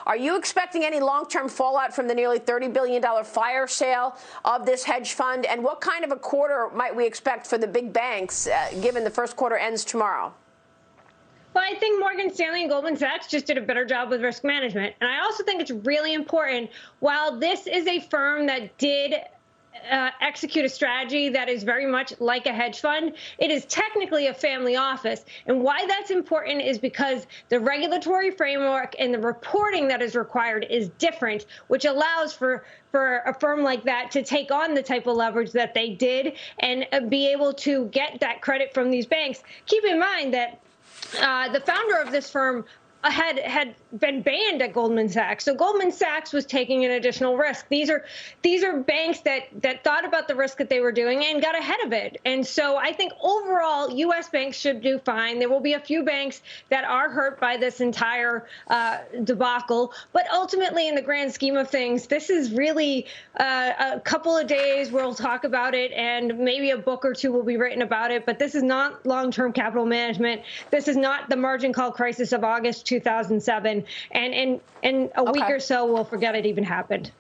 Are you expecting any long-term fallout from the nearly $30 billion fire sale of this hedge fund? And what kind of a quarter might we expect for the big banks, given the first quarter ends tomorrow? Well, I think Morgan Stanley and Goldman Sachs just did a better job with risk management. And I also think it's really important, while this is a firm that did execute a strategy that is very much like a hedge fund, it is technically a family office. And why that's important is because the regulatory framework and the reporting that is required is different, which allows for a firm like that to take on the type of leverage that they did and be able to get that credit from these banks. Keep in mind that the founder of this firm had been banned at Goldman Sachs. So Goldman Sachs was taking an additional risk. These are banks that thought about the risk that they were doing and got ahead of it. And so I think overall, U.S. banks should do fine. There will be a few banks that are hurt by this entire debacle. But ultimately, in the grand scheme of things, this is really a couple of days where we'll talk about it, and maybe a book or two will be written about it. But this is not long-term capital management. This is not the margin call crisis of August 2007. And in a week or so, we'll forget it even happened.